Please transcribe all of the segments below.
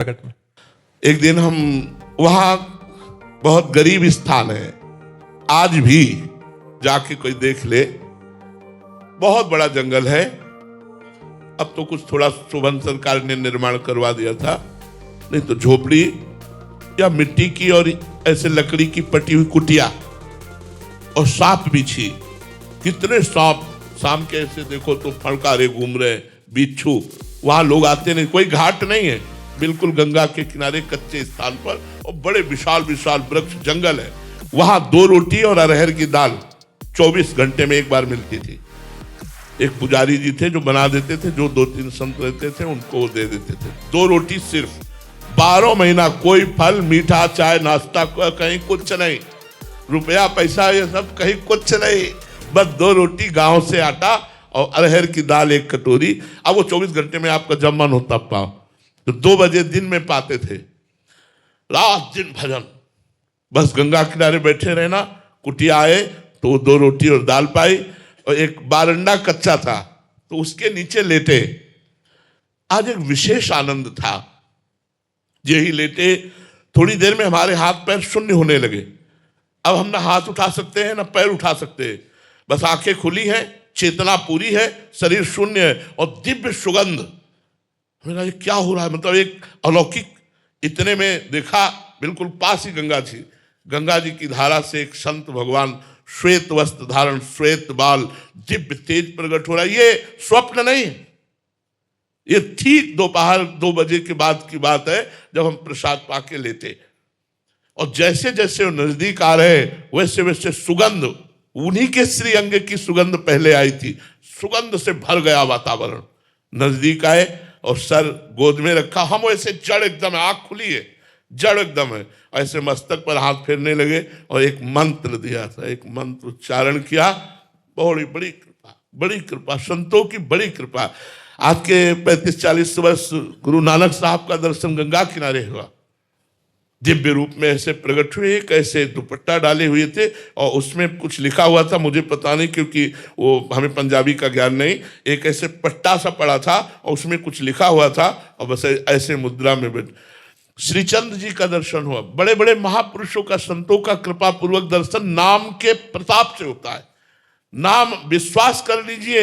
एक दिन हम वहां, बहुत गरीब स्थान है, आज भी जाके कोई देख ले, बहुत बड़ा जंगल है। अब तो कुछ थोड़ा शोभन सरकार ने निर्माण करवा दिया था, नहीं तो झोपड़ी या मिट्टी की और ऐसे लकड़ी की पटी हुई कुटिया और सांप बिछी। कितने सांप, शाम के ऐसे देखो तो फड़कारे घूम रहे, बिच्छू। वहां लोग आते नहीं, कोई घाट नहीं है, बिल्कुल गंगा के किनारे कच्चे स्थान पर, और बड़े विशाल विशाल वृक्ष जंगल है। वहां 2 रोटी और अरहर की दाल 24 घंटे में एक बार मिलती थी। एक पुजारी जी थे जो बना देते थे, जो 2-3 संत रहते थे उनको दे देते थे। 2 रोटी सिर्फ, 12 महीना कोई फल, मीठा, चाय, नाश्ता, कहीं कुछ नहीं, रुपया पैसा ये सब कहीं कुछ नहीं, बस 2 रोटी, गांव से आटा और अरहर की दाल 1 कटोरी। अब वो 24 घंटे में आपका जब मन होता पाओ, तो 2 बजे दिन में पाते थे। रात दिन भजन, बस गंगा किनारे बैठे रहना। कुटिया आए तो 2 रोटी और दाल पाई, और एक बारंडा कच्चा था तो उसके नीचे लेटे। आज एक विशेष आनंद था, यही लेटे, थोड़ी देर में हमारे हाथ पैर शून्य होने लगे। अब हम ना हाथ उठा सकते हैं ना पैर उठा सकते हैं, बस आंखें खुली हैं, चेतना पूरी है, शरीर शून्य है, और दिव्य सुगंध। मेरा ये क्या हो रहा है, मतलब एक अलौकिक। इतने में देखा बिल्कुल पास ही गंगा थी, गंगा जी की धारा से एक संत भगवान, श्वेत वस्त्र धारण, श्वेत बाल, दिव्य तेज प्रकट हो रहा है। ये स्वप्न नहीं, ये ठीक दोपहर 2 बजे के बाद की बात है, जब हम प्रसाद पाके लेते, और जैसे जैसे वो नजदीक आ रहे वैसे वैसे सुगंध, उन्हीं के श्री अंग की सुगंध पहले आई थी, सुगंध से भर गया वातावरण। नजदीक आए और सर गोद में रखा, हम वैसे जड़ एकदम है, आंख खुली है, जड़ एकदम है, ऐसे मस्तक पर हाथ फेरने लगे और एक मंत्र दिया था, एक मंत्र उच्चारण किया। बड़ी बड़ी कृपा, बड़ी कृपा, संतों की बड़ी कृपा। आज के 35-40 वर्ष गुरु नानक साहब का दर्शन गंगा किनारे हुआ, दिव्य रूप में ऐसे प्रकट हुए। एक ऐसे दुपट्टा डाले हुए थे और उसमें कुछ लिखा हुआ था, मुझे पता नहीं क्योंकि वो हमें पंजाबी का ज्ञान नहीं। एक ऐसे पट्टा सा पड़ा था और उसमें कुछ लिखा हुआ था, और बस ऐसे मुद्रा में बैठ। श्रीचंद्र जी का दर्शन हुआ। बड़े बड़े महापुरुषों का, संतों का कृपा पूर्वक दर्शन नाम के प्रताप से होता है। नाम, विश्वास कर लीजिए,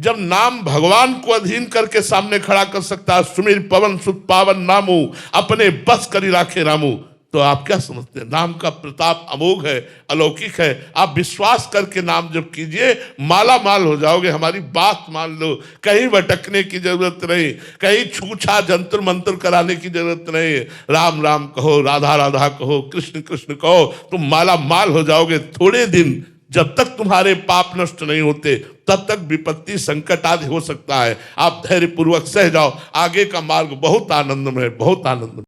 जब नाम भगवान को अधीन करके सामने खड़ा कर सकता है, सुमिर पवन सुत पावन नामू, अपने बस करी राखे रामू, तो आप क्या समझते हैं? नाम का प्रताप अमोघ है, अलौकिक है। आप विश्वास करके नाम जब कीजिए, माला माल हो जाओगे। हमारी बात मान लो, कहीं भटकने की जरूरत नहीं, कहीं छूछा जंतर मंत्र कराने की जरूरत नहीं। राम राम कहो, राधा राधा कहो, कृष्ण कृष्ण कहो, तुम माला माल हो जाओगे। थोड़े दिन, जब तक तुम्हारे पाप नष्ट नहीं होते तब तक विपत्ति संकट आदि हो सकता है। आप धैर्य पूर्वक सह जाओ, आगे का मार्ग बहुत आनंदमय, बहुत आनंदमय।